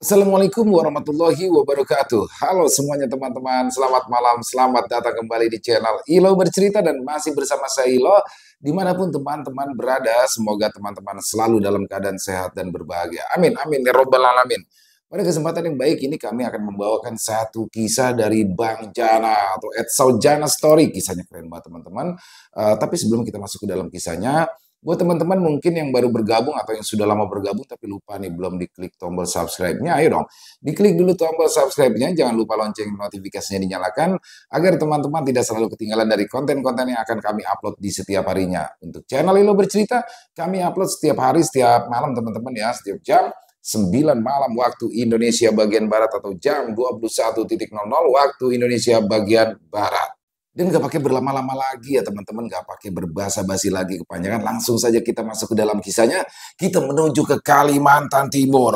Assalamualaikum warahmatullahi wabarakatuh. Halo semuanya teman-teman, selamat malam, selamat datang kembali di channel Ilo Bercerita dan masih bersama saya Ilo. Dimanapun teman-teman berada, semoga teman-teman selalu dalam keadaan sehat dan berbahagia. Amin, amin, ya robbal alamin. Pada kesempatan yang baik ini kami akan membawakan satu kisah dari Bang Jana atau Ed Saujana Story. Kisahnya keren banget teman-teman. Tapi sebelum kita masuk ke dalam kisahnya, buat teman-teman mungkin yang baru bergabung atau yang sudah lama bergabung tapi lupa nih belum diklik tombol subscribe-nya, ayo dong diklik dulu tombol subscribe-nya, jangan lupa lonceng notifikasinya dinyalakan agar teman-teman tidak selalu ketinggalan dari konten-konten yang akan kami upload di setiap harinya. Untuk channel Ilo Bercerita, kami upload setiap hari, setiap malam teman-teman ya, setiap jam 9 malam waktu Indonesia bagian Barat atau jam 21.00 waktu Indonesia bagian Barat. Dan gak pakai berlama-lama lagi ya teman-teman, gak pakai berbasa-basi lagi kepanjangan. Langsung saja kita masuk ke dalam kisahnya. Kita menuju ke Kalimantan Timur.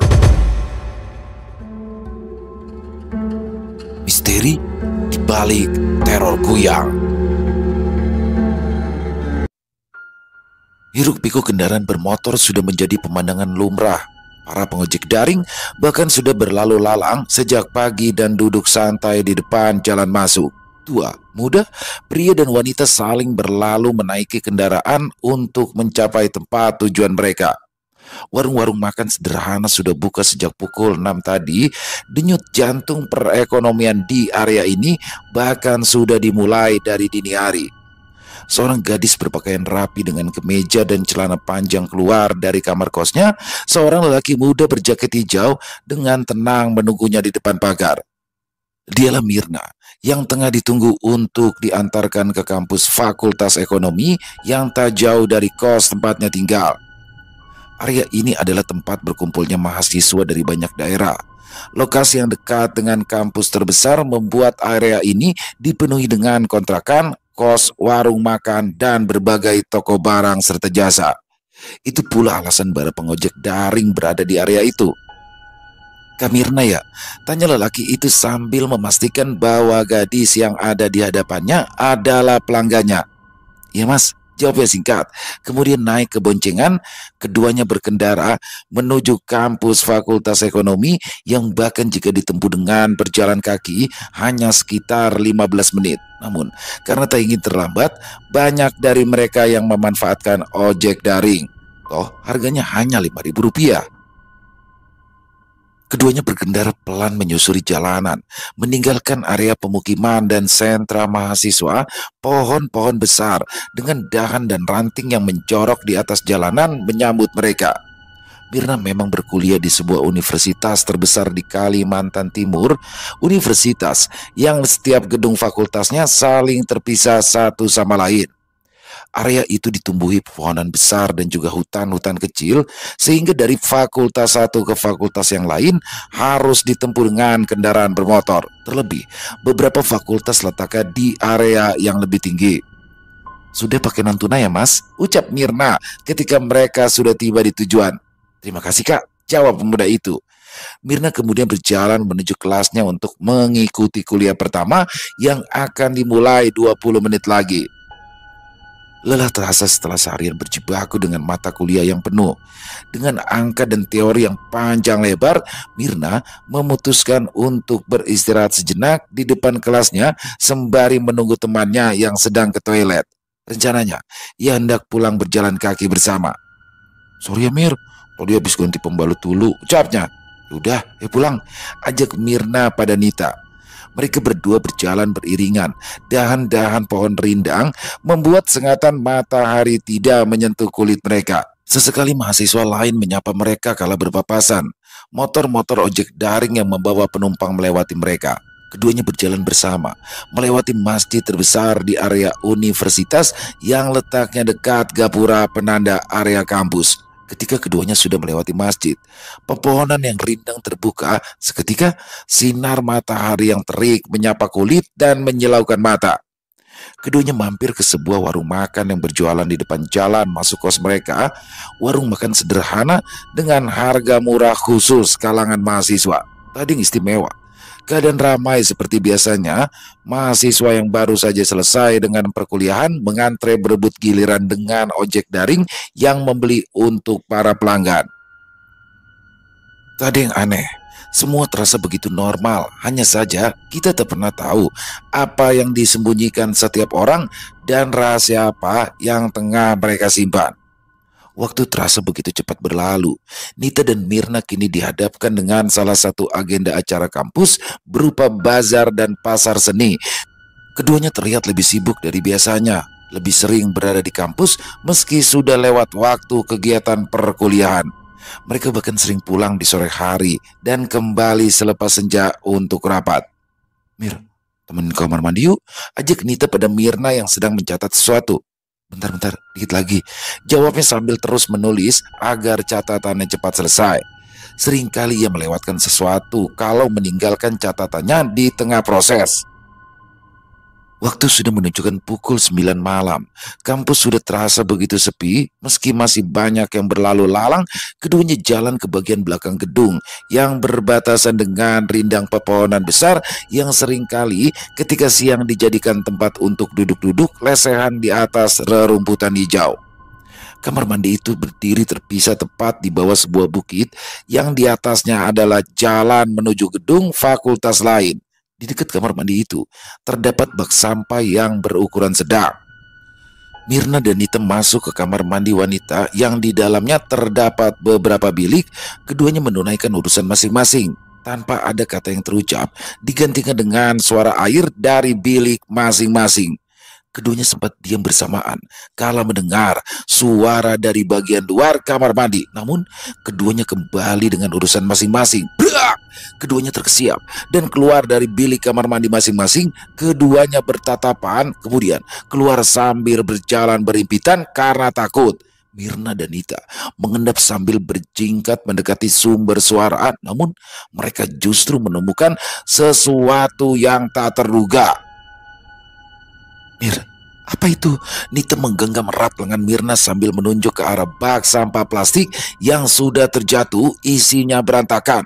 Misteri di balik teror Kuyang. Hiruk-pikuk kendaraan bermotor sudah menjadi pemandangan lumrah. Para pengojek daring bahkan sudah berlalu lalang sejak pagi dan duduk santai di depan jalan masuk. Tua, muda, pria dan wanita saling berlalu menaiki kendaraan untuk mencapai tempat tujuan mereka. Warung-warung makan sederhana sudah buka sejak pukul 6 tadi. Denyut jantung perekonomian di area ini bahkan sudah dimulai dari dini hari. Seorang gadis berpakaian rapi dengan kemeja dan celana panjang keluar dari kamar kosnya. Seorang lelaki muda berjaket hijau dengan tenang menunggunya di depan pagar. Dialah Mirna yang tengah ditunggu untuk diantarkan ke kampus Fakultas Ekonomi yang tak jauh dari kos tempatnya tinggal. Area ini adalah tempat berkumpulnya mahasiswa dari banyak daerah. Lokasi yang dekat dengan kampus terbesar membuat area ini dipenuhi dengan kontrakan, kos, warung makan, dan berbagai toko barang serta jasa. Itu pula alasan para pengojek daring berada di area itu. "Kak Mirna ya?" tanya lelaki itu sambil memastikan bahwa gadis yang ada di hadapannya adalah pelanggannya. "Iya mas," jawabnya singkat. Kemudian naik ke boncengan, keduanya berkendara menuju kampus Fakultas Ekonomi yang bahkan jika ditempuh dengan berjalan kaki hanya sekitar 15 menit. Namun karena tak ingin terlambat, banyak dari mereka yang memanfaatkan ojek daring. Toh harganya hanya Rp5.000. Keduanya berkendara pelan menyusuri jalanan, meninggalkan area pemukiman dan sentra mahasiswa. Pohon-pohon besar dengan dahan dan ranting yang mencorok di atas jalanan menyambut mereka. Mirna memang berkuliah di sebuah universitas terbesar di Kalimantan Timur, universitas yang setiap gedung fakultasnya saling terpisah satu sama lain. Area itu ditumbuhi pepohonan besar dan juga hutan-hutan kecil, sehingga dari fakultas satu ke fakultas yang lain harus ditempuh dengan kendaraan bermotor. Terlebih, beberapa fakultas letaknya di area yang lebih tinggi. "Sudah pakai non tunai ya mas?" ucap Mirna ketika mereka sudah tiba di tujuan. "Terima kasih kak," jawab pemuda itu. Mirna kemudian berjalan menuju kelasnya untuk mengikuti kuliah pertama yang akan dimulai 20 menit lagi. Lelah terasa setelah seharian berjibaku dengan mata kuliah yang penuh. Dengan angka dan teori yang panjang lebar, Mirna memutuskan untuk beristirahat sejenak di depan kelasnya sembari menunggu temannya yang sedang ke toilet. Rencananya, ia hendak pulang berjalan kaki bersama. "Sorry ya Mir, tadi habis ganti pembalut dulu," ucapnya. "Udah, pulang," ajak Mirna pada Nita. Mereka berdua berjalan beriringan. Dahan-dahan pohon rindang membuat sengatan matahari tidak menyentuh kulit mereka. Sesekali mahasiswa lain menyapa mereka kala berpapasan. Motor-motor ojek daring yang membawa penumpang melewati mereka. Keduanya berjalan bersama, melewati masjid terbesar di area universitas yang letaknya dekat gapura penanda area kampus. Ketika keduanya sudah melewati masjid, pepohonan yang rindang terbuka. Seketika, sinar matahari yang terik menyapa kulit dan menyilaukan mata. Keduanya mampir ke sebuah warung makan yang berjualan di depan jalan masuk kos mereka. Warung makan sederhana dengan harga murah khusus kalangan mahasiswa. Tading istimewa. Keadaan ramai seperti biasanya. Mahasiswa yang baru saja selesai dengan perkuliahan mengantre berebut giliran dengan ojek daring yang membeli untuk para pelanggan. Tak ada yang aneh. Semua terasa begitu normal, hanya saja kita tak pernah tahu apa yang disembunyikan setiap orang dan rahasia apa yang tengah mereka simpan. Waktu terasa begitu cepat berlalu. Nita dan Mirna kini dihadapkan dengan salah satu agenda acara kampus berupa bazar dan pasar seni. Keduanya terlihat lebih sibuk dari biasanya, lebih sering berada di kampus meski sudah lewat waktu kegiatan perkuliahan. Mereka bahkan sering pulang di sore hari dan kembali selepas senja untuk rapat. Mir, temen kamar mandi yuk, ajak Nita pada Mirna yang sedang mencatat sesuatu. Bentar, dikit lagi. Jawabnya sambil terus menulis agar catatannya cepat selesai. Seringkali ia melewatkan sesuatu kalau meninggalkan catatannya di tengah proses. Waktu sudah menunjukkan pukul 9 malam. Kampus sudah terasa begitu sepi, meski masih banyak yang berlalu lalang. Keduanya jalan ke bagian belakang gedung yang berbatasan dengan rindang pepohonan besar yang seringkali ketika siang dijadikan tempat untuk duduk-duduk lesehan di atas rerumputan hijau. Kamar mandi itu berdiri terpisah tepat di bawah sebuah bukit yang di atasnya adalah jalan menuju gedung fakultas lain. Di dekat kamar mandi itu terdapat bak sampah yang berukuran sedang. Mirna dan Nita masuk ke kamar mandi wanita yang di dalamnya terdapat beberapa bilik. Keduanya menunaikan urusan masing-masing tanpa ada kata yang terucap, digantikan dengan suara air dari bilik masing-masing. Keduanya sempat diam bersamaan kala mendengar suara dari bagian luar kamar mandi. Namun keduanya kembali dengan urusan masing-masing. Brak! Keduanya terkesiap dan keluar dari bilik kamar mandi masing-masing. Keduanya bertatapan, kemudian keluar sambil berjalan berimpitan karena takut. Mirna dan Nita mengendap sambil berjingkat mendekati sumber suara. Namun mereka justru menemukan sesuatu yang tak terduga. Mir, apa itu? Nita menggenggam erat lengan Mirna sambil menunjuk ke arah bak sampah plastik yang sudah terjatuh, isinya berantakan.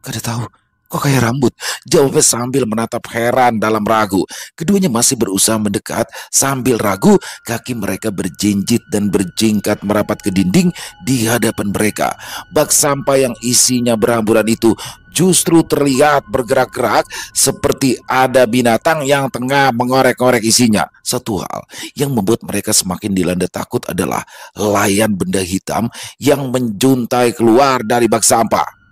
Kada tahu, kok kayak rambut? Jawabnya sambil menatap heran dalam ragu. Keduanya masih berusaha mendekat sambil ragu. Kaki mereka berjinjit dan berjingkat merapat ke dinding di hadapan mereka. Bak sampah yang isinya berhamburan itu justru terlihat bergerak-gerak seperti ada binatang yang tengah mengorek-orek isinya. Satu hal yang membuat mereka semakin dilanda takut adalah layan benda hitam yang menjuntai keluar dari bak sampah.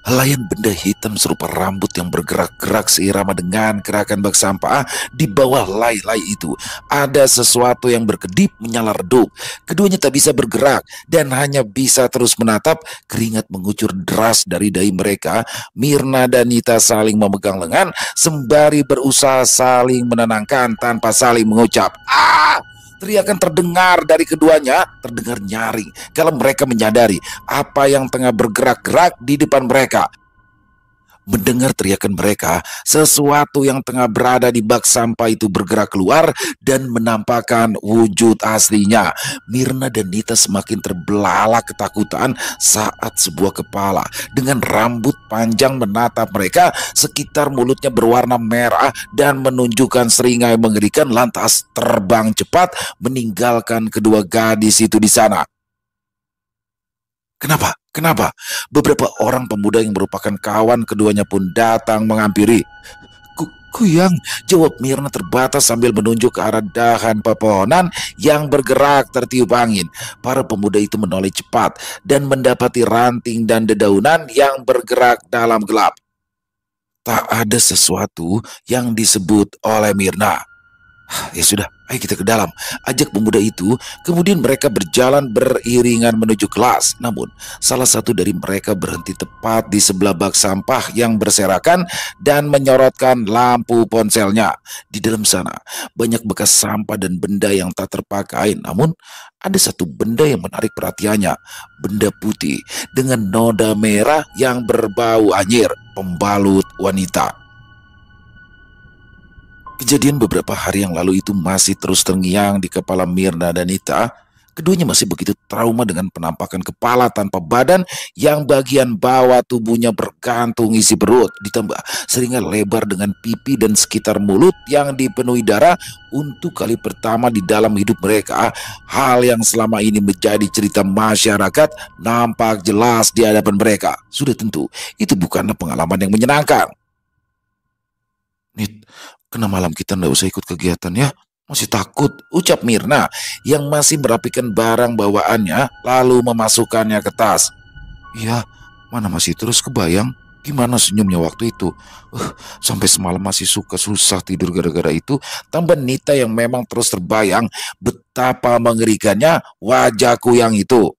Helaian benda hitam serupa rambut yang bergerak-gerak seirama dengan gerakan bak sampah. Di bawah lay-lay itu ada sesuatu yang berkedip menyala redup. Keduanya tak bisa bergerak dan hanya bisa terus menatap. Keringat mengucur deras dari dahi mereka. Mirna dan Nita saling memegang lengan sembari berusaha saling menenangkan tanpa saling mengucap "Ah!" Teriakan terdengar dari keduanya, terdengar nyaring kalau mereka menyadari apa yang tengah bergerak-gerak di depan mereka. Mendengar teriakan mereka, sesuatu yang tengah berada di bak sampah itu bergerak keluar dan menampakkan wujud aslinya. Mirna dan Nita semakin terbelalak ketakutan saat sebuah kepala dengan rambut panjang menatap mereka. Sekitar mulutnya berwarna merah dan menunjukkan seringai mengerikan, lantas terbang cepat meninggalkan kedua gadis itu di sana. Kenapa? Kenapa? Beberapa orang pemuda yang merupakan kawan keduanya pun datang menghampiri. Kuyang, jawab Mirna terbatas sambil menunjuk ke arah dahan pepohonan yang bergerak tertiup angin. Para pemuda itu menoleh cepat dan mendapati ranting dan dedaunan yang bergerak dalam gelap. Tak ada sesuatu yang disebut oleh Mirna. Ya sudah, ayo kita ke dalam, ajak pemuda itu. Kemudian mereka berjalan beriringan menuju kelas. Namun salah satu dari mereka berhenti tepat di sebelah bak sampah yang berserakan dan menyorotkan lampu ponselnya. Di dalam sana banyak bekas sampah dan benda yang tak terpakai. Namun ada satu benda yang menarik perhatiannya. Benda putih dengan noda merah yang berbau anyir, pembalut wanita. Kejadian beberapa hari yang lalu itu masih terus terngiang di kepala Mirna dan Nita. Keduanya masih begitu trauma dengan penampakan kepala tanpa badan yang bagian bawah tubuhnya bergantung isi perut, ditambah seringan lebar dengan pipi dan sekitar mulut yang dipenuhi darah untuk kali pertama di dalam hidup mereka. Hal yang selama ini menjadi cerita masyarakat nampak jelas di hadapan mereka. Sudah tentu, itu bukanlah pengalaman yang menyenangkan. Nit, kena malam kita ndak usah ikut kegiatan ya. Masih takut, ucap Mirna yang masih merapikan barang bawaannya lalu memasukkannya ke tas. Iya, mana masih terus kebayang gimana senyumnya waktu itu. Sampai semalam masih suka susah tidur gara-gara itu. Tambah Nita yang memang terus terbayang betapa mengerikannya wajahku yang itu.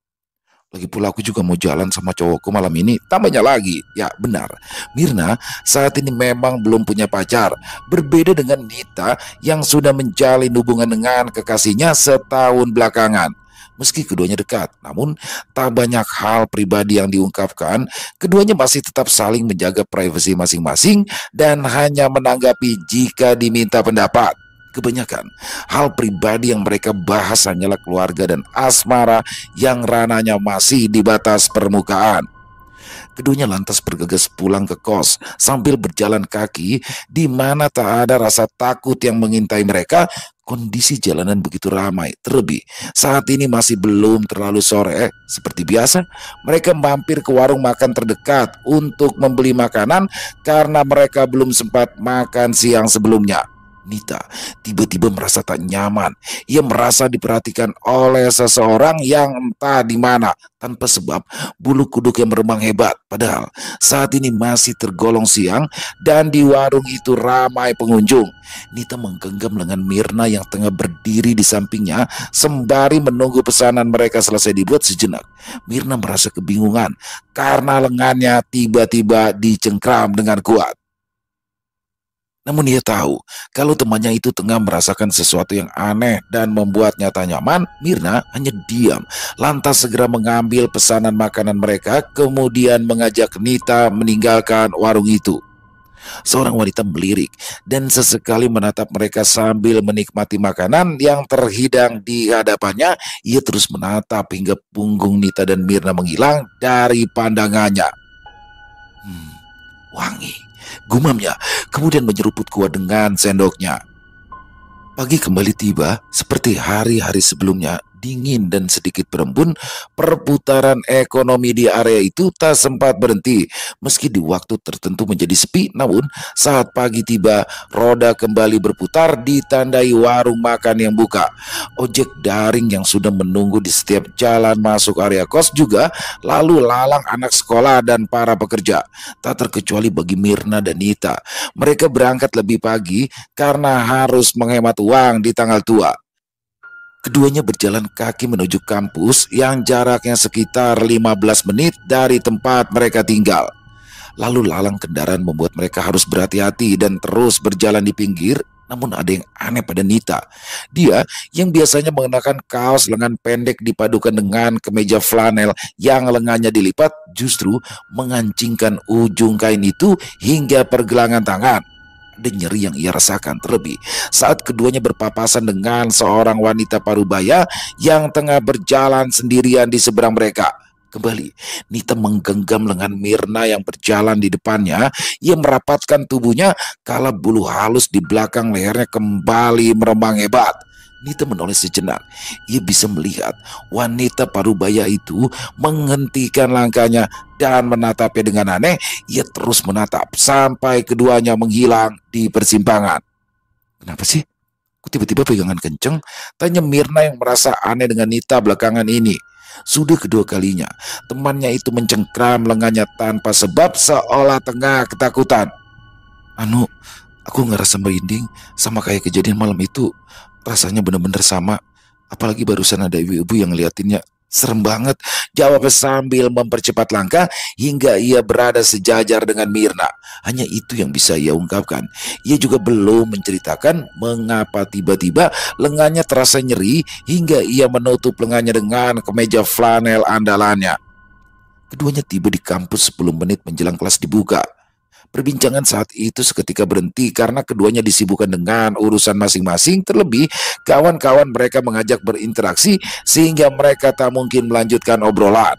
Lagi pula aku juga mau jalan sama cowokku malam ini. Tambahnya lagi, ya benar, Mirna saat ini memang belum punya pacar. Berbeda dengan Nita yang sudah menjalin hubungan dengan kekasihnya setahun belakangan. Meski keduanya dekat, namun tak banyak hal pribadi yang diungkapkan. Keduanya masih tetap saling menjaga privasi masing-masing dan hanya menanggapi jika diminta pendapat. Kebanyakan hal pribadi yang mereka bahas hanyalah keluarga dan asmara yang ranahnya masih di batas permukaan. Keduanya lantas bergegas pulang ke kos sambil berjalan kaki di mana tak ada rasa takut yang mengintai mereka. Kondisi jalanan begitu ramai, terlebih saat ini masih belum terlalu sore. Seperti biasa, mereka mampir ke warung makan terdekat untuk membeli makanan karena mereka belum sempat makan siang sebelumnya. Nita tiba-tiba merasa tak nyaman. Ia merasa diperhatikan oleh seseorang yang entah di mana tanpa sebab. Bulu kuduk yang meremang hebat. Padahal saat ini masih tergolong siang dan di warung itu ramai pengunjung. Nita menggenggam lengan Mirna yang tengah berdiri di sampingnya sembari menunggu pesanan mereka selesai dibuat sejenak. Mirna merasa kebingungan karena lengannya tiba-tiba dicengkram dengan kuat. Namun ia tahu kalau temannya itu tengah merasakan sesuatu yang aneh dan membuatnya tak nyaman. Mirna hanya diam, lantas segera mengambil pesanan makanan mereka, kemudian mengajak Nita meninggalkan warung itu. Seorang wanita melirik dan sesekali menatap mereka sambil menikmati makanan yang terhidang di hadapannya. Ia terus menatap hingga punggung Nita dan Mirna menghilang dari pandangannya. Wangi, gumamnya, kemudian menyeruput kuat dengan sendoknya. Pagi kembali tiba, seperti hari-hari sebelumnya, dingin dan sedikit berembun. Perputaran ekonomi di area itu tak sempat berhenti. Meski di waktu tertentu menjadi sepi, namun saat pagi tiba, roda kembali berputar ditandai warung makan yang buka. Ojek daring yang sudah menunggu di setiap jalan masuk area kos juga, lalu lalang anak sekolah dan para pekerja. Tak terkecuali bagi Mirna dan Nita. Mereka berangkat lebih pagi karena harus menghemat uang di tanggal tua. Keduanya berjalan kaki menuju kampus yang jaraknya sekitar 15 menit dari tempat mereka tinggal. Lalu lalang kendaraan membuat mereka harus berhati-hati dan terus berjalan di pinggir. Namun ada yang aneh pada Nita. Dia yang biasanya mengenakan kaos lengan pendek dipadukan dengan kemeja flanel yang lengannya dilipat, justru mengancingkan ujung kain itu hingga pergelangan tangan. Ada nyeri yang ia rasakan, terlebih saat keduanya berpapasan dengan seorang wanita parubaya yang tengah berjalan sendirian di seberang mereka. Kembali, Nita menggenggam lengan Mirna yang berjalan di depannya. Ia merapatkan tubuhnya kala bulu halus di belakang lehernya kembali meremang hebat. Nita menoleh sejenak. Ia bisa melihat wanita parubaya itu menghentikan langkahnya dan menatapnya dengan aneh. Ia terus menatap sampai keduanya menghilang di persimpangan. Kenapa sih? Kok tiba-tiba pegangan kenceng? Tanya Mirna yang merasa aneh dengan Nita belakangan ini. Sudah kedua kalinya temannya itu mencengkram lengannya tanpa sebab, seolah tengah ketakutan. Aku ngerasa merinding sama kayak kejadian malam itu. Rasanya benar-benar sama. Apalagi barusan ada ibu-ibu yang ngeliatinnya. Serem banget, jawabnya sambil mempercepat langkah hingga ia berada sejajar dengan Mirna. Hanya itu yang bisa ia ungkapkan. Ia juga belum menceritakan mengapa tiba-tiba lengannya terasa nyeri hingga ia menutup lengannya dengan kemeja flanel andalannya. Keduanya tiba di kampus 10 menit menjelang kelas dibuka. Perbincangan saat itu seketika berhenti karena keduanya disibukkan dengan urusan masing-masing, terlebih kawan-kawan mereka mengajak berinteraksi sehingga mereka tak mungkin melanjutkan obrolan.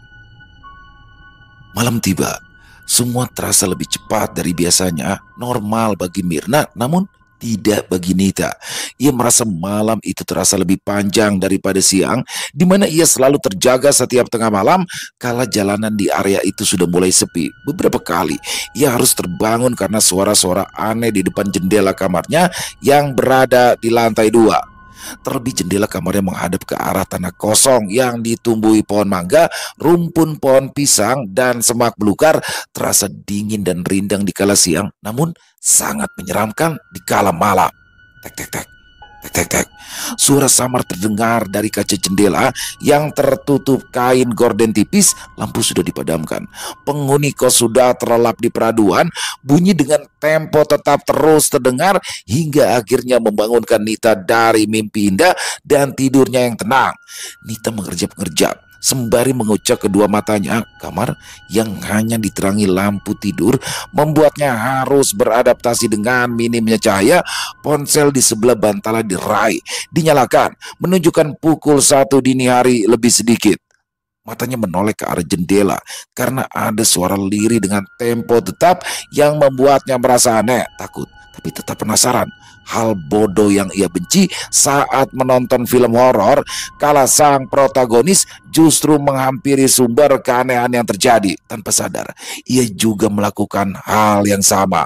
Malam tiba, semua terasa lebih cepat dari biasanya, normal bagi Mirna, namun tidak bagi Nita. Ia merasa malam itu terasa lebih panjang daripada siang, di mana ia selalu terjaga setiap tengah malam kala jalanan di area itu sudah mulai sepi. Beberapa kali, ia harus terbangun karena suara-suara aneh di depan jendela kamarnya yang berada di lantai 2. Terlebih jendela kamarnya menghadap ke arah tanah kosong yang ditumbuhi pohon mangga, rumpun pohon pisang, dan semak belukar. Terasa dingin dan rindang di kala siang, namun sangat menyeramkan di kala malam. Tek tek tek. Tek tek tek. Suara samar terdengar dari kaca jendela yang tertutup kain gorden tipis. Lampu sudah dipadamkan. Penghuni kos sudah terlelap di peraduan. Bunyi dengan tempo tetap terus terdengar hingga akhirnya membangunkan Nita dari mimpi indah dan tidurnya yang tenang. Nita mengerjap-ngerjap sembari mengucap kedua matanya. Kamar yang hanya diterangi lampu tidur membuatnya harus beradaptasi dengan minimnya cahaya. Ponsel di sebelah bantalan diraih, dinyalakan, menunjukkan pukul 1 dini hari lebih sedikit. Matanya menoleh ke arah jendela karena ada suara lirih dengan tempo tetap yang membuatnya merasa aneh, takut, tapi tetap penasaran. Hal bodoh yang ia benci saat menonton film horor kala sang protagonis justru menghampiri sumber keanehan yang terjadi. Tanpa sadar, ia juga melakukan hal yang sama.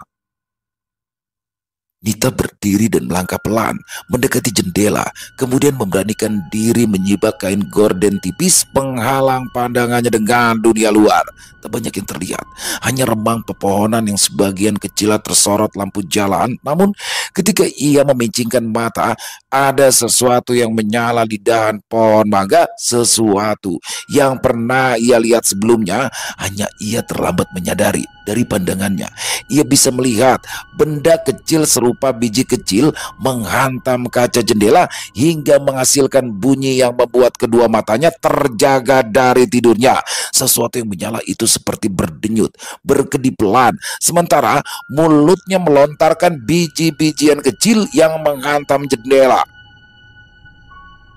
Nita berdiri dan melangkah pelan, mendekati jendela, kemudian memberanikan diri menyibak kain gorden tipis penghalang pandangannya dengan dunia luar. Tak banyak yang terlihat, hanya remang pepohonan yang sebagian kecil tersorot lampu jalan. Namun ketika ia memincingkan mata, ada sesuatu yang menyala di dahan pohon mangga, sesuatu yang pernah ia lihat sebelumnya, hanya ia terlambat menyadari. Dari pandangannya, ia bisa melihat benda kecil serupa biji kecil menghantam kaca jendela hingga menghasilkan bunyi yang membuat kedua matanya terjaga dari tidurnya. Sesuatu yang menyala itu seperti berdenyut, berkedip pelan, sementara mulutnya melontarkan biji-bijian kecil yang menghantam jendela.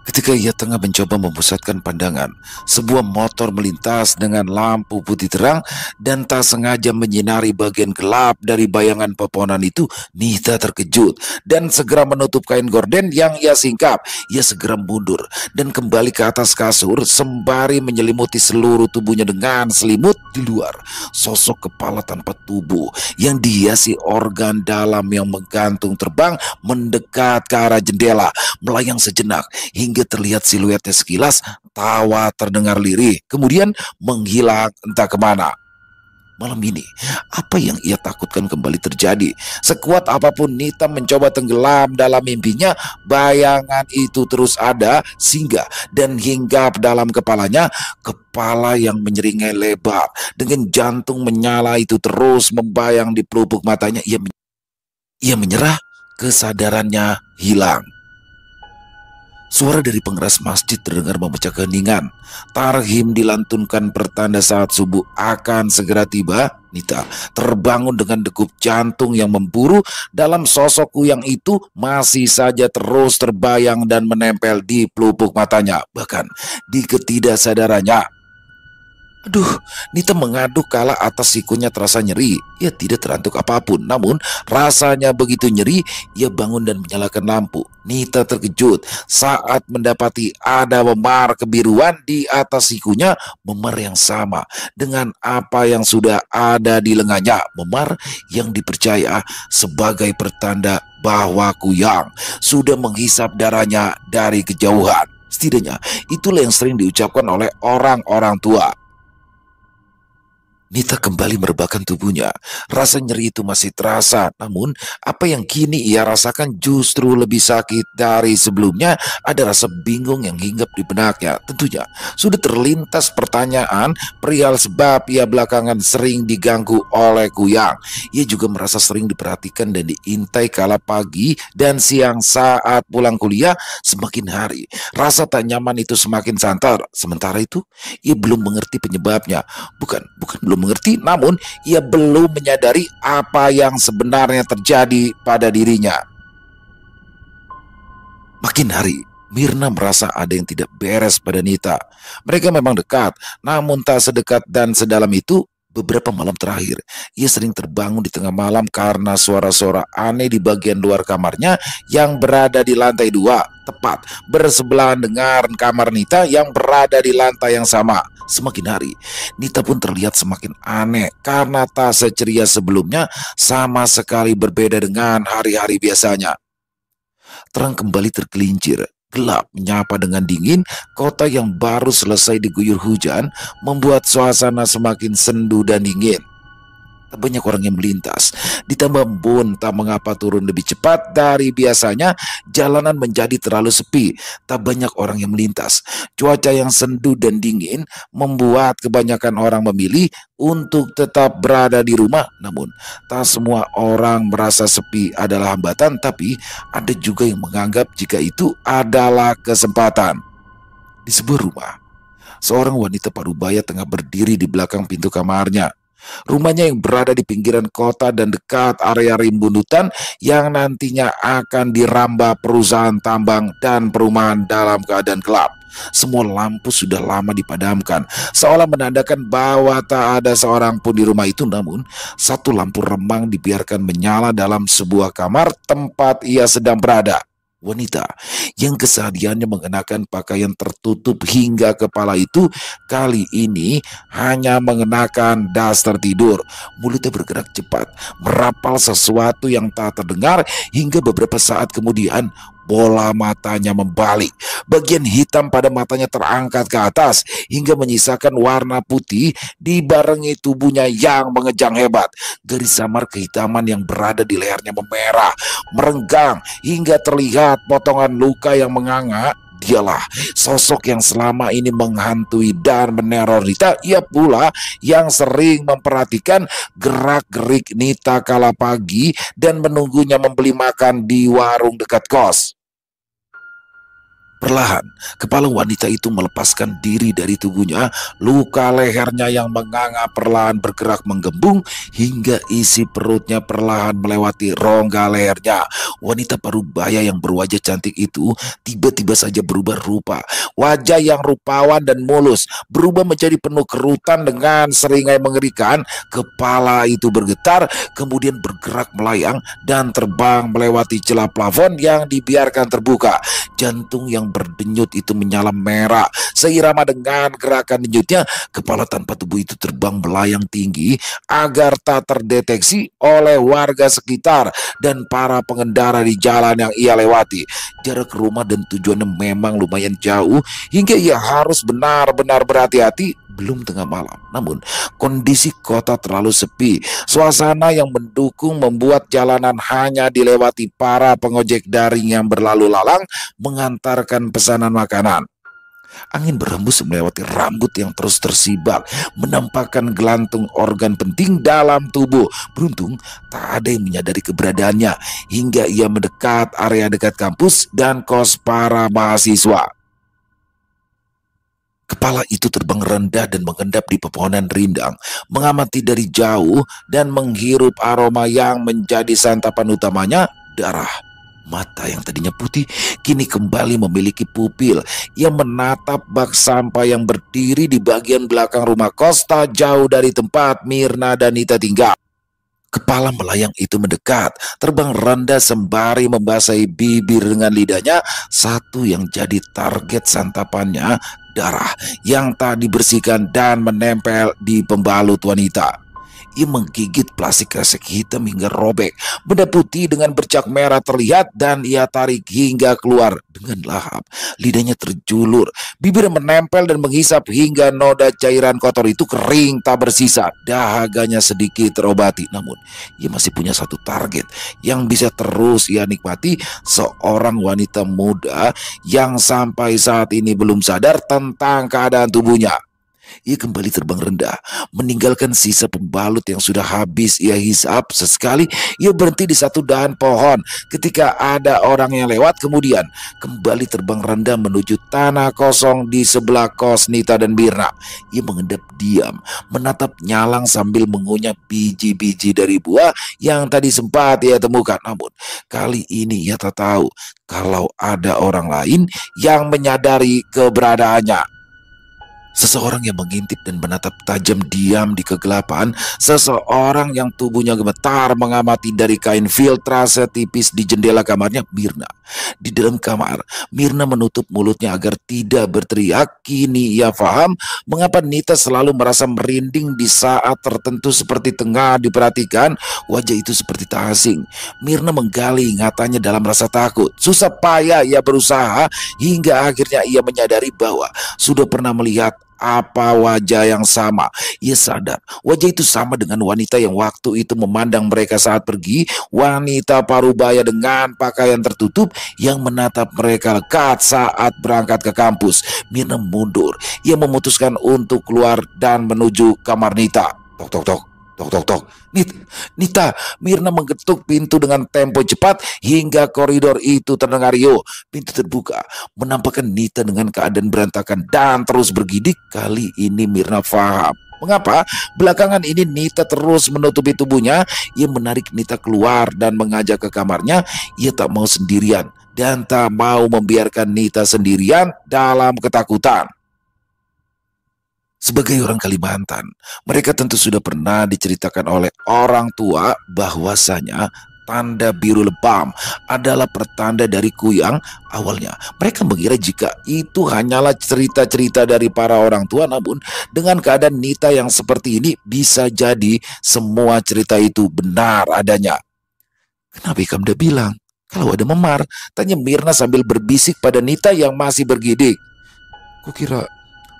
Ketika ia tengah mencoba memusatkan pandangan, sebuah motor melintas dengan lampu putih terang dan tak sengaja menyinari bagian gelap dari bayangan pepohonan itu. Nita terkejut dan segera menutup kain gorden yang ia singkap. Ia segera mundur dan kembali ke atas kasur sembari menyelimuti seluruh tubuhnya dengan selimut. Di luar, sosok kepala tanpa tubuh yang dihiasi organ dalam yang menggantung terbang mendekat ke arah jendela, melayang sejenak hingga terlihat siluetnya sekilas, tawa terdengar lirih, kemudian menghilang entah kemana. Malam ini, apa yang ia takutkan kembali terjadi. Sekuat apapun Nita mencoba tenggelam dalam mimpinya, bayangan itu terus ada, singgah dan hinggap dalam kepalanya. Kepala yang menyeringai lebar dengan jantung menyala itu terus membayang di pelupuk matanya. Ia menyerah, kesadarannya hilang. Suara dari pengeras masjid terdengar memecah keheningan. Tarhim dilantunkan pertanda saat subuh akan segera tiba. Nita terbangun dengan degup jantung yang memburu. Dalam sosok kuyang itu masih saja terus terbayang dan menempel di pelupuk matanya, bahkan di ketidaksadarannya. Aduh, Nita mengaduk kala atas sikunya terasa nyeri. Ia tidak terantuk apapun, namun rasanya begitu nyeri, ia bangun dan menyalakan lampu. Nita terkejut saat mendapati ada memar kebiruan di atas sikunya, memar yang sama dengan apa yang sudah ada di lengannya, memar yang dipercaya sebagai pertanda bahwa kuyang sudah menghisap darahnya dari kejauhan. Setidaknya itulah yang sering diucapkan oleh orang-orang tua. Nita kembali merebahkan tubuhnya. Rasa nyeri itu masih terasa, namun apa yang kini ia rasakan justru lebih sakit dari sebelumnya. Ada rasa bingung yang hinggap di benaknya. Tentunya sudah terlintas pertanyaan perihal sebab ia belakangan sering diganggu oleh kuyang. Ia juga merasa sering diperhatikan dan diintai kala pagi dan siang saat pulang kuliah. Semakin hari, rasa tak nyaman itu semakin santer. Sementara itu, ia belum mengerti penyebabnya. Bukan belum belum mengerti, namun ia belum menyadari apa yang sebenarnya terjadi pada dirinya. Makin hari, Mirna merasa ada yang tidak beres pada Nita. Mereka memang dekat, namun tak sedekat dan sedalam itu. Beberapa malam terakhir, ia sering terbangun di tengah malam karena suara-suara aneh di bagian luar kamarnya yang berada di lantai 2, tepat bersebelahan dengan kamar Nita yang berada di lantai yang sama. Semakin hari, Nita pun terlihat semakin aneh karena tak seceria sebelumnya, sama sekali berbeda dengan hari-hari biasanya. Terang kembali tergelincir, gelap menyapa dengan dingin. Kota yang baru selesai diguyur hujan membuat suasana semakin sendu dan dingin. Tak banyak orang yang melintas. Ditambah embun tak mengapa turun lebih cepat dari biasanya, jalanan menjadi terlalu sepi. Tak banyak orang yang melintas. Cuaca yang sendu dan dingin membuat kebanyakan orang memilih untuk tetap berada di rumah. Namun, tak semua orang merasa sepi adalah hambatan, tapi ada juga yang menganggap jika itu adalah kesempatan. Di sebuah rumah, seorang wanita parubaya tengah berdiri di belakang pintu kamarnya. Rumahnya yang berada di pinggiran kota dan dekat area rimbun hutan yang nantinya akan dirambah perusahaan tambang dan perumahan dalam keadaan gelap. Semua lampu sudah lama dipadamkan, seolah menandakan bahwa tak ada seorang pun di rumah itu. Namun, satu lampu remang dibiarkan menyala dalam sebuah kamar tempat ia sedang berada. Wanita yang kesehariannya mengenakan pakaian tertutup hingga kepala itu kali ini hanya mengenakan daster tidur. Mulutnya bergerak cepat, merapal sesuatu yang tak terdengar hingga beberapa saat kemudian bola matanya membalik. Bagian hitam pada matanya terangkat ke atas hingga menyisakan warna putih dibarengi tubuhnya yang mengejang hebat. Garis samar kehitaman yang berada di lehernya memerah, merenggang hingga terlihat potongan luka yang menganga. Dialah sosok yang selama ini menghantui dan meneror Nita. Ia pula yang sering memperhatikan gerak-gerik Nita kala pagi dan menunggunya membeli makan di warung dekat kos. Perlahan, kepala wanita itu melepaskan diri dari tubuhnya. Luka lehernya yang menganga perlahan bergerak menggembung hingga isi perutnya perlahan melewati rongga lehernya. Wanita parubaya yang berwajah cantik itu tiba-tiba saja berubah rupa. Wajah yang rupawan dan mulus berubah menjadi penuh kerutan dengan seringai mengerikan. Kepala itu bergetar, kemudian bergerak melayang dan terbang melewati celah plafon yang dibiarkan terbuka. Jantung yang berdenyut itu menyala merah. Seirama dengan gerakan denyutnya, kepala tanpa tubuh itu terbang melayang tinggi agar tak terdeteksi oleh warga sekitar dan para pengendara di jalan yang ia lewati. Jarak rumah dan tujuannya memang lumayan jauh hingga ia harus benar-benar berhati-hati. Belum tengah malam, namun kondisi kota terlalu sepi. Suasana yang mendukung membuat jalanan hanya dilewati para pengojek daring yang berlalu lalang mengantarkan pesanan makanan. Angin berhembus melewati rambut yang terus tersibak, menampakkan gelantung organ penting dalam tubuh. Beruntung tak ada yang menyadari keberadaannya hingga ia mendekat area dekat kampus dan kos para mahasiswa. Kepala itu terbang rendah dan mengendap di pepohonan rindang, mengamati dari jauh dan menghirup aroma yang menjadi santapan utamanya, darah. Mata yang tadinya putih kini kembali memiliki pupil. Ia menatap bak sampah yang berdiri di bagian belakang rumah kos tak jauh dari tempat Mirna dan Nita tinggal. Kepala melayang itu mendekat, terbang rendah sembari membasahi bibir dengan lidahnya. Satu yang jadi target santapannya, darah yang tak dibersihkan dan menempel di pembalut wanita. Ia menggigit plastik kresek hitam hingga robek. Benda putih dengan bercak merah terlihat dan ia tarik hingga keluar dengan lahap. Lidahnya terjulur, bibir menempel dan menghisap hingga noda cairan kotor itu kering tak bersisa. Dahaganya sedikit terobati, namun ia masih punya satu target yang bisa terus ia nikmati, seorang wanita muda yang sampai saat ini belum sadar tentang keadaan tubuhnya. Ia kembali terbang rendah, meninggalkan sisa pembalut yang sudah habis ia hisap. Sesekali ia berhenti di satu dahan pohon ketika ada orang yang lewat, kemudian kembali terbang rendah menuju tanah kosong di sebelah kos Nita dan Mirna. Ia mengendap diam, menatap nyalang sambil mengunyah biji-biji dari buah yang tadi sempat ia temukan. Namun kali ini ia tak tahu kalau ada orang lain yang menyadari keberadaannya. Seseorang yang mengintip dan menatap tajam diam di kegelapan. Seseorang yang tubuhnya gemetar mengamati dari kain filtrase tipis di jendela kamarnya Mirna. Di dalam kamar, Mirna menutup mulutnya agar tidak berteriak. Kini ia paham mengapa Nita selalu merasa merinding di saat tertentu seperti tengah diperhatikan. Wajah itu seperti tak asing. Mirna menggali ingatannya dalam rasa takut. Susah payah ia berusaha hingga akhirnya ia menyadari bahwa sudah pernah melihat apa wajah yang sama. Ia sadar wajah itu sama dengan wanita yang waktu itu memandang mereka saat pergi. Wanita parubaya dengan pakaian tertutup yang menatap mereka lekat saat berangkat ke kampus. Mirna mundur. Ia memutuskan untuk keluar dan menuju kamar Nita. Tok tok tok. Tok tok tok. Nita. Mirna mengetuk pintu dengan tempo cepat hingga koridor itu terdengar riuh. Pintu terbuka, menampakkan Nita dengan keadaan berantakan dan terus bergidik. Kali ini Mirna paham mengapa belakangan ini Nita terus menutupi tubuhnya. Ia menarik Nita keluar dan mengajak ke kamarnya. Ia tak mau sendirian dan tak mau membiarkan Nita sendirian dalam ketakutan. Sebagai orang Kalimantan, mereka tentu sudah pernah diceritakan oleh orang tua bahwasanya tanda biru lebam adalah pertanda dari kuyang. Awalnya mereka mengira jika itu hanyalah cerita-cerita dari para orang tua, namun dengan keadaan Nita yang seperti ini bisa jadi semua cerita itu benar adanya. Kenapa Ikamda bilang kalau ada memar? Tanya Mirna sambil berbisik pada Nita yang masih bergidik. Kukira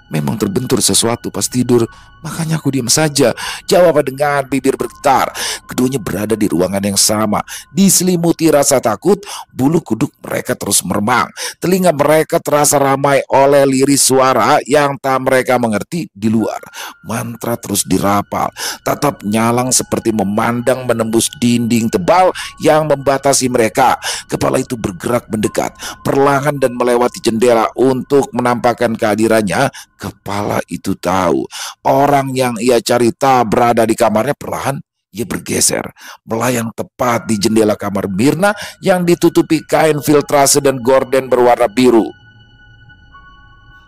memang terbentur sesuatu pas tidur, makanya aku diam saja, jawab dengan bibir bergetar. Keduanya berada di ruangan yang sama, diselimuti rasa takut. Bulu kuduk mereka terus meremang. Telinga mereka terasa ramai oleh lirik suara yang tak mereka mengerti di luar. Mantra terus dirapal. Tatap nyalang seperti memandang menembus dinding tebal yang membatasi mereka. Kepala itu bergerak mendekat, perlahan dan melewati jendela untuk menampakkan kehadirannya. Kepala itu tahu orang yang ia cari tak berada di kamarnya. Perlahan ia bergeser, melayang tepat di jendela kamar Mirna yang ditutupi kain filtrase dan gorden berwarna biru.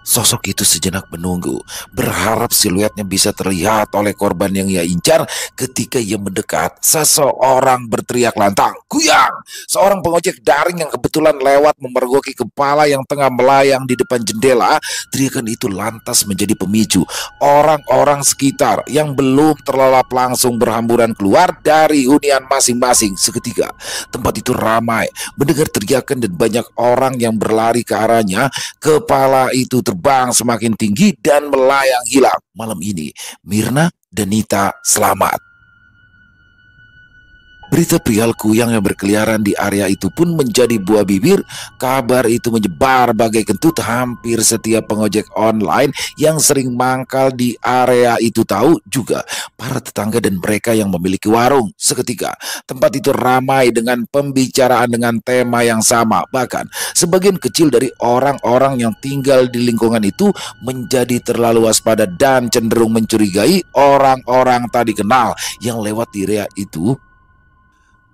Sosok itu sejenak menunggu, berharap siluetnya bisa terlihat oleh korban yang ia incar. Ketika ia mendekat, seseorang berteriak lantang, "Kuyang!" Seorang pengojek daring yang kebetulan lewat memergoki kepala yang tengah melayang di depan jendela. Teriakan itu lantas menjadi pemicu orang-orang sekitar yang belum terlelap langsung berhamburan keluar dari hunian masing-masing. Seketika, tempat itu ramai mendengar teriakan dan banyak orang yang berlari ke arahnya. Kepala itu terbang semakin tinggi dan melayang hilang. Malam ini, Mirna dan Nita selamat. Berita perihal kuyang yang berkeliaran di area itu pun menjadi buah bibir. Kabar itu menyebar bagai kentut. Hampir setiap pengojek online yang sering mangkal di area itu tahu, juga para tetangga dan mereka yang memiliki warung. Seketika, tempat itu ramai dengan pembicaraan dengan tema yang sama. Bahkan, sebagian kecil dari orang-orang yang tinggal di lingkungan itu menjadi terlalu waspada dan cenderung mencurigai orang-orang tak dikenal yang lewat di area itu.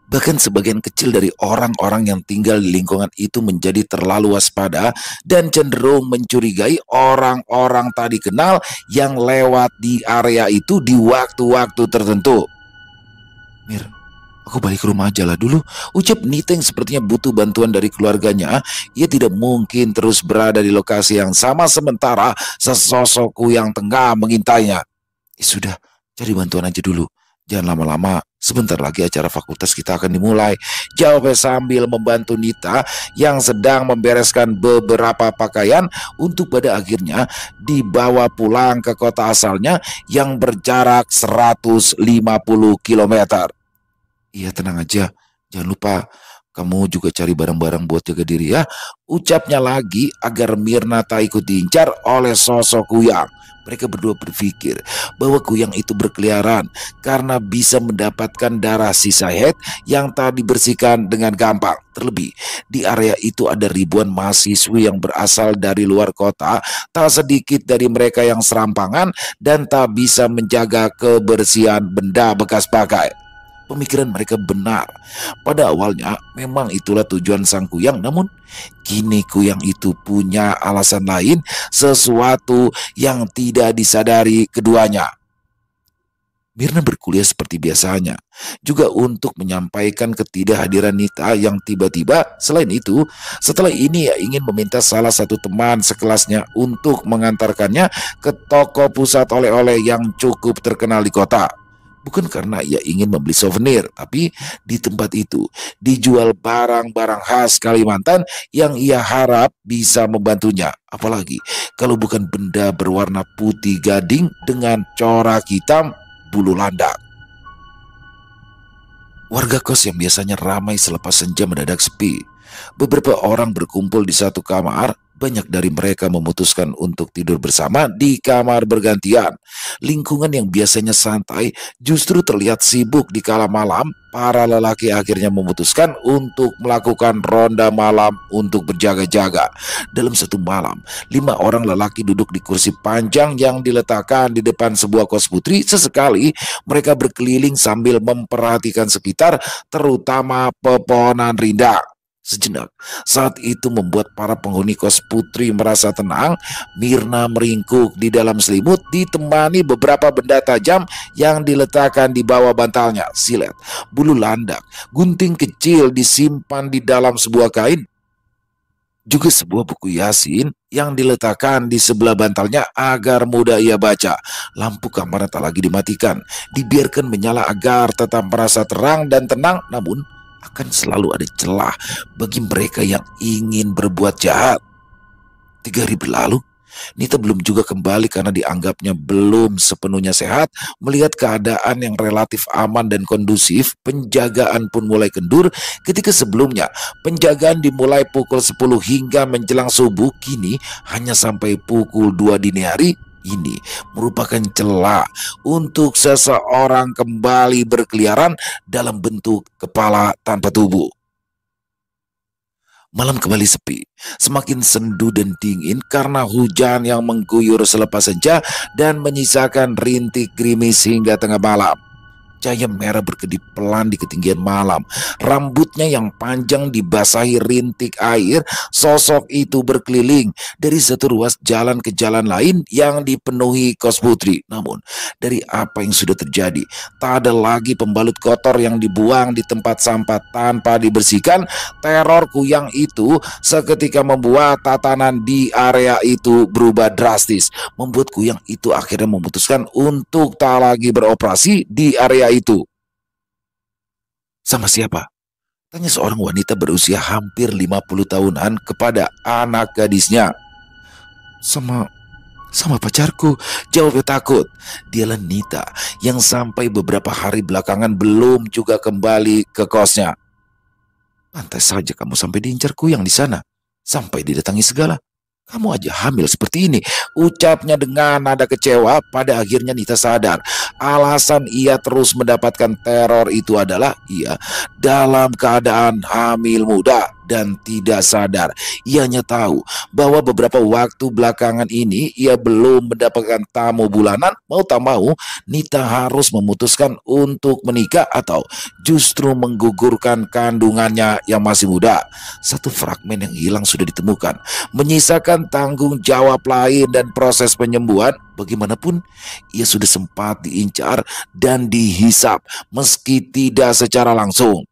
Bahkan sebagian kecil dari orang-orang yang tinggal di lingkungan itu menjadi terlalu waspada dan cenderung mencurigai orang-orang tak dikenal yang lewat di area itu di waktu-waktu tertentu. Mir, aku balik ke rumah aja lah dulu, ucap Nita yang sepertinya butuh bantuan dari keluarganya. Ia tidak mungkin terus berada di lokasi yang sama sementara sesosokku yang tengah mengintainya. Sudah, cari bantuan aja dulu. Jangan lama-lama, sebentar lagi acara fakultas kita akan dimulai, jawabnya sambil membantu Nita yang sedang membereskan beberapa pakaian untuk pada akhirnya dibawa pulang ke kota asalnya yang berjarak 150 km. Iya, tenang aja, jangan lupa Kamu juga cari barang-barang buat jaga diri ya. Ucapnya lagi agar Mirna tak ikut diincar oleh sosok Kuyang. Mereka berdua berpikir bahwa Kuyang itu berkeliaran karena bisa mendapatkan darah sisa head yang tak dibersihkan dengan gampang. Terlebih, di area itu ada ribuan mahasiswi yang berasal dari luar kota, tak sedikit dari mereka yang serampangan dan tak bisa menjaga kebersihan benda bekas pakai. Pemikiran mereka benar. Pada awalnya memang itulah tujuan sang Kuyang, namun kini Kuyang itu punya alasan lain, sesuatu yang tidak disadari keduanya. Mirna berkuliah seperti biasanya, juga untuk menyampaikan ketidakhadiran Nita yang tiba-tiba. Selain itu, setelah ini ia ingin meminta salah satu teman sekelasnya untuk mengantarkannya ke toko pusat oleh-oleh yang cukup terkenal di kota. Bukan karena ia ingin membeli souvenir, tapi di tempat itu dijual barang-barang khas Kalimantan yang ia harap bisa membantunya. Apalagi kalau bukan benda berwarna putih gading dengan corak hitam bulu landak. Warga kos yang biasanya ramai selepas senja mendadak sepi. Beberapa orang berkumpul di satu kamar. Banyak dari mereka memutuskan untuk tidur bersama di kamar bergantian. Lingkungan yang biasanya santai justru terlihat sibuk di kala malam. Para lelaki akhirnya memutuskan untuk melakukan ronda malam untuk berjaga-jaga. Dalam satu malam, 5 orang lelaki duduk di kursi panjang yang diletakkan di depan sebuah kos putri. Sesekali mereka berkeliling sambil memperhatikan sekitar, terutama pepohonan rindang. Sejenak, saat itu membuat para penghuni kos putri merasa tenang. Mirna meringkuk di dalam selimut ditemani beberapa benda tajam yang diletakkan di bawah bantalnya. Silet, bulu landak, gunting kecil disimpan di dalam sebuah kain. Juga sebuah buku Yasin yang diletakkan di sebelah bantalnya agar mudah ia baca. Lampu kamar tak lagi dimatikan, dibiarkan menyala agar tetap merasa terang dan tenang. Namun akan selalu ada celah bagi mereka yang ingin berbuat jahat. 3 hari berlalu, Nita belum juga kembali karena dianggapnya belum sepenuhnya sehat. Melihat keadaan yang relatif aman dan kondusif, penjagaan pun mulai kendur. Ketika sebelumnya penjagaan dimulai pukul 10 hingga menjelang subuh, kini hanya sampai pukul 2 dini hari. Ini merupakan celah untuk seseorang kembali berkeliaran dalam bentuk kepala tanpa tubuh. Malam kembali sepi, semakin sendu dan dingin karena hujan yang mengguyur selepas senja dan menyisakan rintik gerimis hingga tengah malam. Cahaya merah berkedip pelan di ketinggian malam. Rambutnya yang panjang dibasahi rintik air. Sosok itu berkeliling dari satu ruas jalan ke jalan lain yang dipenuhi kos putri. Namun dari apa yang sudah terjadi, tak ada lagi pembalut kotor yang dibuang di tempat sampah tanpa dibersihkan. Teror Kuyang itu seketika membuat tatanan di area itu berubah drastis, membuat Kuyang itu akhirnya memutuskan untuk tak lagi beroperasi di area itu. Sama siapa? Tanya seorang wanita berusia hampir 50 tahunan kepada anak gadisnya. Sama sama pacarku, jawabnya takut. Dialah Nita yang sampai beberapa hari belakangan belum juga kembali ke kosnya. Pantas saja kamu sampai diincar Kuyang di sana, sampai didatangi segala. Kamu aja hamil seperti ini, ucapnya dengan nada kecewa. Pada akhirnya Nita sadar, alasan ia terus mendapatkan teror itu adalah ia dalam keadaan hamil muda dan tidak sadar. Ia hanya tahu bahwa beberapa waktu belakangan ini ia belum mendapatkan tamu bulanan. Mau tak mau, Nita harus memutuskan untuk menikah atau justru menggugurkan kandungannya yang masih muda. Satu fragmen yang hilang sudah ditemukan, menyisakan tanggung jawab lain dan proses penyembuhan. Bagaimanapun, ia sudah sempat diincar dan dihisap meski tidak secara langsung.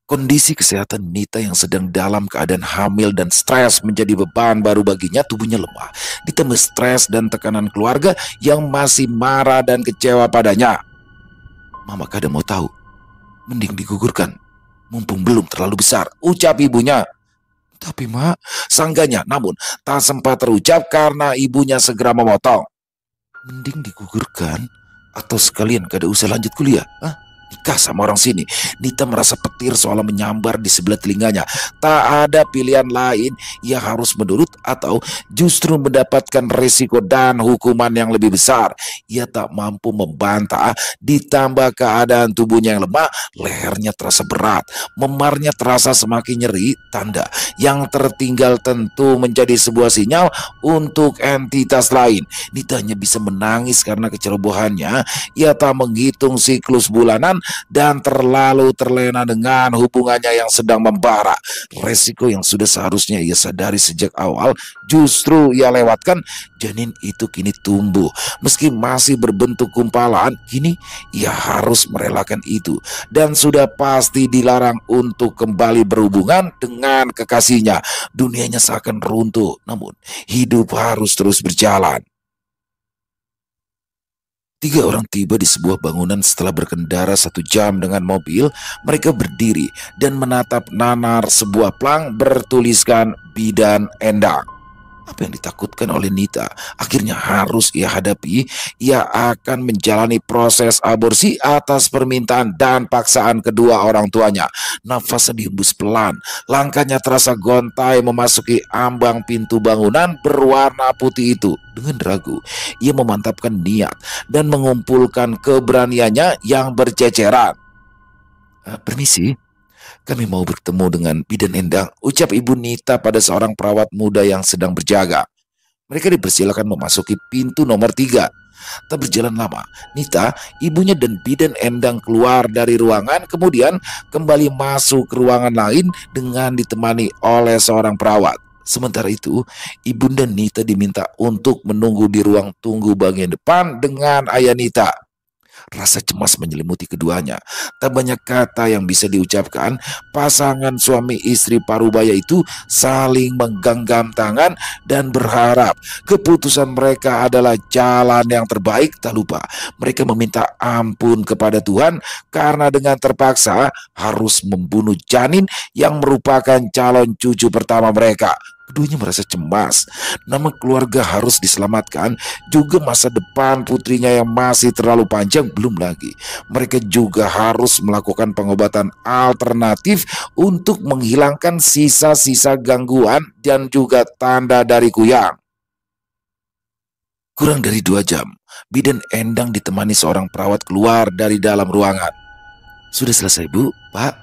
Kondisi kesehatan Nita yang sedang dalam keadaan hamil dan stres menjadi beban baru baginya. Tubuhnya lemah, ditambah stres dan tekanan keluarga yang masih marah dan kecewa padanya. Mama kadang mau tahu, mending digugurkan, mumpung belum terlalu besar, ucap ibunya. Tapi mak, sangganya, namun tak sempat terucap karena ibunya segera memotong. Mending digugurkan atau sekalian kada usah lanjut kuliah, Hah? Nikah sama orang sini. Nita merasa petir seolah menyambar di sebelah telinganya. Tak ada pilihan lain, ia harus menurut atau justru mendapatkan risiko dan hukuman yang lebih besar. Ia tak mampu membantah, ditambah keadaan tubuhnya yang lemah, lehernya terasa berat, memarnya terasa semakin nyeri, tanda yang tertinggal tentu menjadi sebuah sinyal untuk entitas lain. Nita hanya bisa menangis karena kecerobohannya. Ia tak menghitung siklus bulanan dan terlalu terlena dengan hubungannya yang sedang membara. Resiko yang sudah seharusnya ia sadari sejak awal justru ia lewatkan. Janin itu kini tumbuh. Meski masih berbentuk gumpalan, kini ia harus merelakan itu. Dan sudah pasti dilarang untuk kembali berhubungan dengan kekasihnya. Dunianya seakan runtuh, namun hidup harus terus berjalan. Tiga orang tiba di sebuah bangunan setelah berkendara 1 jam dengan mobil. Mereka berdiri dan menatap nanar sebuah plang bertuliskan Bidan Endang. Apa yang ditakutkan oleh Nita akhirnya harus ia hadapi. Ia akan menjalani proses aborsi atas permintaan dan paksaan kedua orang tuanya. Nafasnya dihembus pelan, langkahnya terasa gontai memasuki ambang pintu bangunan berwarna putih itu. Dengan ragu, ia memantapkan niat dan mengumpulkan keberaniannya yang berceceran. Permisi, kami mau bertemu dengan Bidan Endang, ucap Ibu Nita pada seorang perawat muda yang sedang berjaga. Mereka dipersilakan memasuki pintu nomor 3. Tak berjalan lama, Nita, ibunya dan Bidan Endang keluar dari ruangan, kemudian kembali masuk ke ruangan lain dengan ditemani oleh seorang perawat. Sementara itu, Ibunda Nita diminta untuk menunggu di ruang tunggu bagian depan dengan ayah Nita. Rasa cemas menyelimuti keduanya. Tak banyak kata yang bisa diucapkan. Pasangan suami istri parubaya itu saling menggenggam tangan dan berharap keputusan mereka adalah jalan yang terbaik. Tak lupa mereka meminta ampun kepada Tuhan karena dengan terpaksa harus membunuh janin yang merupakan calon cucu pertama mereka. Keduanya merasa cemas. Nama keluarga harus diselamatkan, juga masa depan putrinya yang masih terlalu panjang. Belum lagi mereka juga harus melakukan pengobatan alternatif untuk menghilangkan sisa-sisa gangguan dan juga tanda dari kuyang. Kurang dari 2 jam, Bidan Endang ditemani seorang perawat keluar dari dalam ruangan. Sudah selesai, Bu, Pak?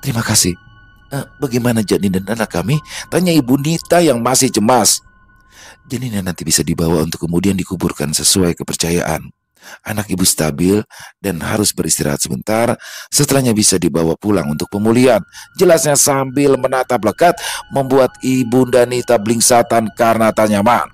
Terima kasih. Bagaimana janin dan anak kami? Tanya Ibu Nita yang masih cemas. Janinnya nanti bisa dibawa untuk kemudian dikuburkan sesuai kepercayaan. Anak ibu stabil dan harus beristirahat sebentar. Setelahnya bisa dibawa pulang untuk pemulihan. Jelasnya sambil menatap lekat, membuat Ibunda Nita blingsatan karena tak nyaman.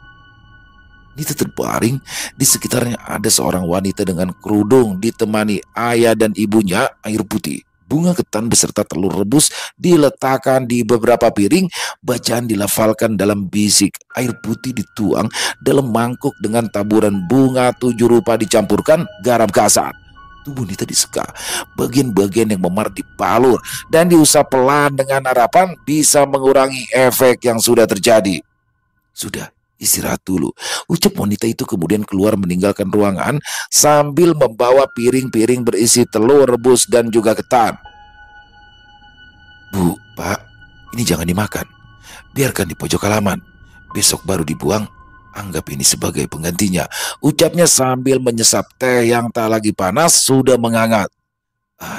Nita terbaring. Di sekitarnya ada seorang wanita dengan kerudung ditemani ayah dan ibunya. Air putih, bunga ketan beserta telur rebus diletakkan di beberapa piring. Bacaan dilafalkan dalam bisik. Air putih dituang dalam mangkuk dengan taburan bunga 7 rupa dicampurkan garam kasar. Tubuh Nita diseka. Bagian-bagian yang memar dipalur dan diusap pelan dengan harapan bisa mengurangi efek yang sudah terjadi. Sudah, istirahat dulu, ucap wanita itu kemudian keluar meninggalkan ruangan sambil membawa piring-piring berisi telur rebus dan juga ketan. Bu, Pak, ini jangan dimakan. Biarkan di pojok halaman. Besok baru dibuang. Anggap ini sebagai penggantinya, ucapnya sambil menyesap teh yang tak lagi panas sudah menghangat.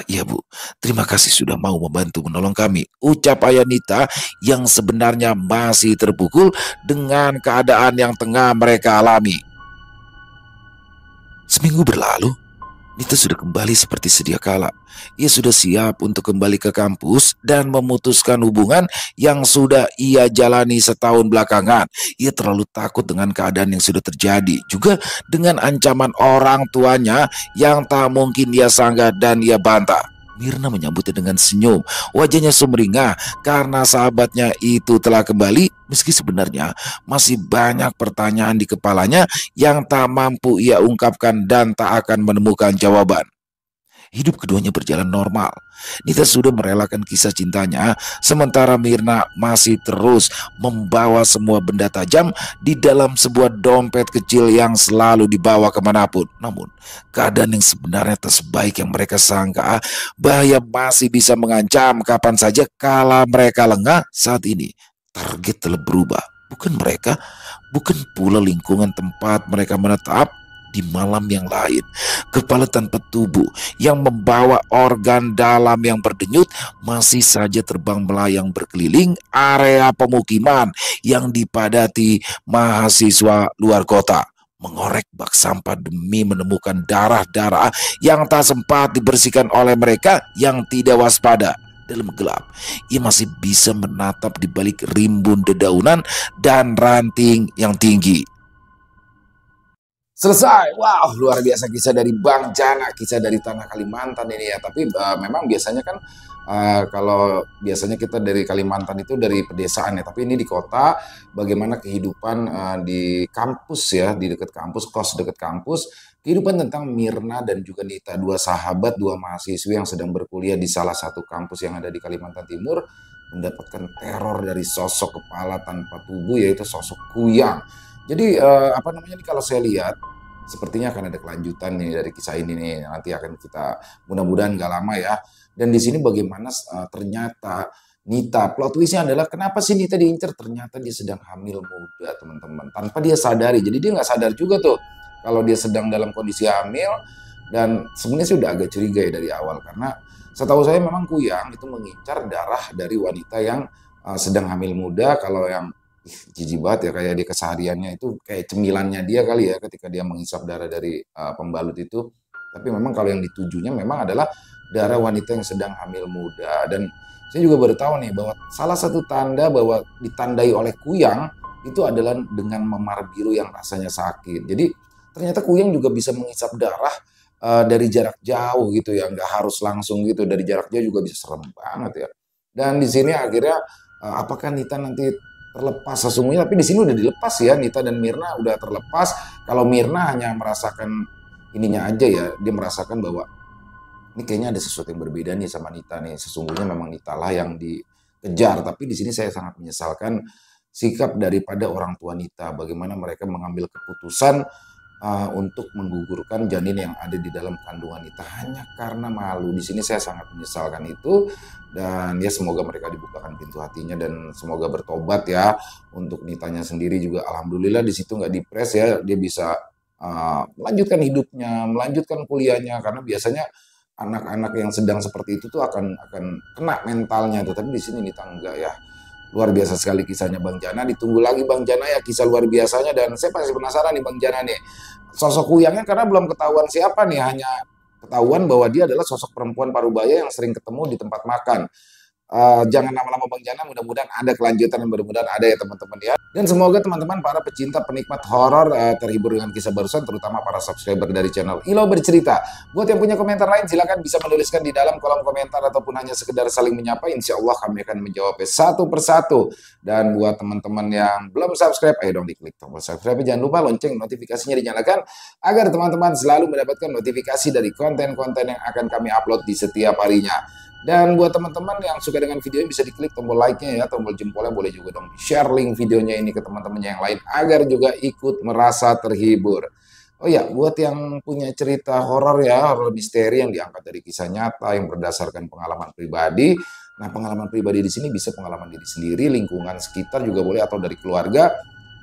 Iya Bu, terima kasih sudah mau membantu menolong kami, ucap ayah Nita yang sebenarnya masih terpukul dengan keadaan yang tengah mereka alami. Seminggu berlalu, Nita sudah kembali seperti sedia kala. Ia sudah siap untuk kembali ke kampus dan memutuskan hubungan yang sudah ia jalani setahun belakangan. Ia terlalu takut dengan keadaan yang sudah terjadi, juga dengan ancaman orang tuanya yang tak mungkin ia sanggah dan ia bantah. Mirna menyambutnya dengan senyum. Wajahnya sumringah karena sahabatnya itu telah kembali, meski sebenarnya masih banyak pertanyaan di kepalanya yang tak mampu ia ungkapkan dan tak akan menemukan jawaban. Hidup keduanya berjalan normal. Nita sudah merelakan kisah cintanya, sementara Mirna masih terus membawa semua benda tajam di dalam sebuah dompet kecil yang selalu dibawa kemanapun. Namun, keadaan yang sebenarnya tak sebaik yang mereka sangka. Bahaya masih bisa mengancam kapan saja kala mereka lengah. Saat ini, target telah berubah. Bukan mereka, bukan pula lingkungan tempat mereka menetap. Di malam yang lain, kepala tanpa tubuh yang membawa organ dalam yang berdenyut masih saja terbang melayang berkeliling area pemukiman yang dipadati mahasiswa luar kota, mengorek bak sampah demi menemukan darah-darah yang tak sempat dibersihkan oleh mereka yang tidak waspada. Dalam gelap, ia masih bisa menatap di balik rimbun dedaunan dan ranting yang tinggi. Selesai. Wow, luar biasa kisah dari Bang Jana, kisah dari tanah Kalimantan ini ya. Tapi memang biasanya kan kalau biasanya kita dari Kalimantan itu dari pedesaan ya. Tapi ini di kota, bagaimana kehidupan di kampus ya, di dekat kampus, kos dekat kampus. Kehidupan tentang Mirna dan juga Nita, dua sahabat, dua mahasiswi yang sedang berkuliah di salah satu kampus yang ada di Kalimantan Timur, mendapatkan teror dari sosok kepala tanpa tubuh, yaitu sosok Kuyang. Jadi apa namanya nih, kalau saya lihat sepertinya akan ada kelanjutan nih dari kisah ini nih, nanti akan kita mudah-mudahan nggak lama ya. Dan di sini bagaimana ternyata Nita, plot twistnya adalah kenapa sih Nita diincar? Ternyata dia sedang hamil muda teman-teman, tanpa dia sadari. Jadi dia nggak sadar juga tuh kalau dia sedang dalam kondisi hamil. Dan sebenarnya sih udah agak curiga ya dari awal, karena setahu saya memang Kuyang itu mengincar darah dari wanita yang sedang hamil muda. Kalau yang jijik banget ya, kayak dia kesehariannya itu kayak cemilannya dia kali ya ketika dia menghisap darah dari pembalut itu. Tapi memang kalau yang ditujunya memang adalah darah wanita yang sedang hamil muda. Dan saya juga baru tahu nih bahwa salah satu tanda bahwa ditandai oleh Kuyang itu adalah dengan memar biru yang rasanya sakit. Jadi ternyata Kuyang juga bisa menghisap darah dari jarak jauh gitu ya, nggak harus langsung gitu, dari jarak jauh juga bisa, serem banget ya. Dan di sini akhirnya apakah Nita nanti terlepas sesungguhnya? Tapi di sini udah dilepas ya, Nita dan Mirna udah terlepas. Kalau Mirna hanya merasakan ininya aja ya, dia merasakan bahwa ini kayaknya ada sesuatu yang berbeda nih sama Nita nih. Sesungguhnya memang Nita lah yang dikejar. Tapi di sini saya sangat menyesalkan sikap daripada orang tua Nita. Bagaimana mereka mengambil keputusan untuk menggugurkan janin yang ada di dalam kandungan Nita hanya karena malu. Di sini saya sangat menyesalkan itu. Dan ya semoga mereka dibukakan pintu hatinya dan semoga bertobat ya. Untuk Nitanya sendiri juga alhamdulillah di situ nggak dipres ya, dia bisa melanjutkan hidupnya, melanjutkan kuliahnya, karena biasanya anak-anak yang sedang seperti itu tuh akan kena mentalnya tuh. Tapi di sini Nita enggak ya. Luar biasa sekali kisahnya Bang Jana. Ditunggu lagi Bang Jana ya kisah luar biasanya. Dan saya pasti penasaran nih Bang Jana nih, sosok Kuyangnya, karena belum ketahuan siapa nih, hanya ketahuan bahwa dia adalah sosok perempuan parubaya yang sering ketemu di tempat makan. Jangan lama-lama Bang Jana, mudah-mudahan ada kelanjutan dan mudah-mudahan ada ya teman-teman ya. Dan semoga teman-teman para pecinta penikmat horor terhibur dengan kisah barusan, terutama para subscriber dari channel Ilo Bercerita. Buat yang punya komentar lain silahkan bisa menuliskan di dalam kolom komentar ataupun hanya sekedar saling menyapa. Insya Allah kami akan menjawabnya satu persatu. Dan buat teman-teman yang belum subscribe, ayo dong diklik tombol subscribe. Jangan lupa lonceng notifikasinya dinyalakan agar teman-teman selalu mendapatkan notifikasi dari konten-konten yang akan kami upload di setiap harinya. Dan buat teman-teman yang suka dengan video ini bisa diklik tombol like-nya ya, tombol jempolnya, boleh juga dong share link videonya ini ke teman-temannya yang lain agar juga ikut merasa terhibur. Oh ya, buat yang punya cerita horor ya, horor misteri yang diangkat dari kisah nyata yang berdasarkan pengalaman pribadi. Nah, pengalaman pribadi di sini bisa pengalaman diri sendiri, lingkungan sekitar juga boleh, atau dari keluarga.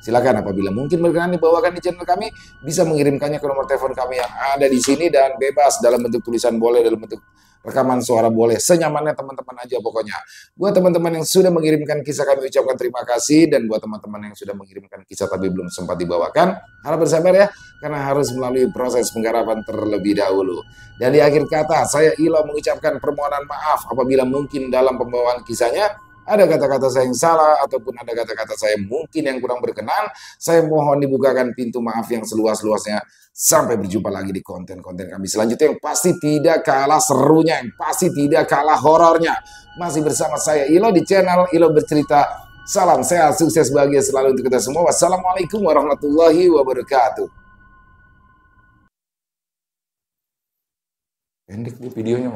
Silakan apabila mungkin berkenan dibawakan di channel kami, bisa mengirimkannya ke nomor telepon kami yang ada di sini, dan bebas dalam bentuk tulisan boleh, dalam bentuk rekaman suara boleh, senyamannya teman-teman aja pokoknya. Buat teman-teman yang sudah mengirimkan kisah, kami ucapkan terima kasih. Dan buat teman-teman yang sudah mengirimkan kisah tapi belum sempat dibawakan, harap bersabar ya, karena harus melalui proses penggarapan terlebih dahulu. Dan di akhir kata, saya Ilo mengucapkan permohonan maaf apabila mungkin dalam pembawaan kisahnya ada kata-kata saya yang salah ataupun ada kata-kata saya mungkin yang kurang berkenan. Saya mohon dibukakan pintu maaf yang seluas-luasnya. Sampai berjumpa lagi di konten-konten kami selanjutnya yang pasti tidak kalah serunya, yang pasti tidak kalah horornya. Masih bersama saya Ilo di channel Ilo Bercerita. Salam sehat, sukses, bahagia selalu untuk kita semua. Wassalamualaikum warahmatullahi wabarakatuh. Pendek nih videonya.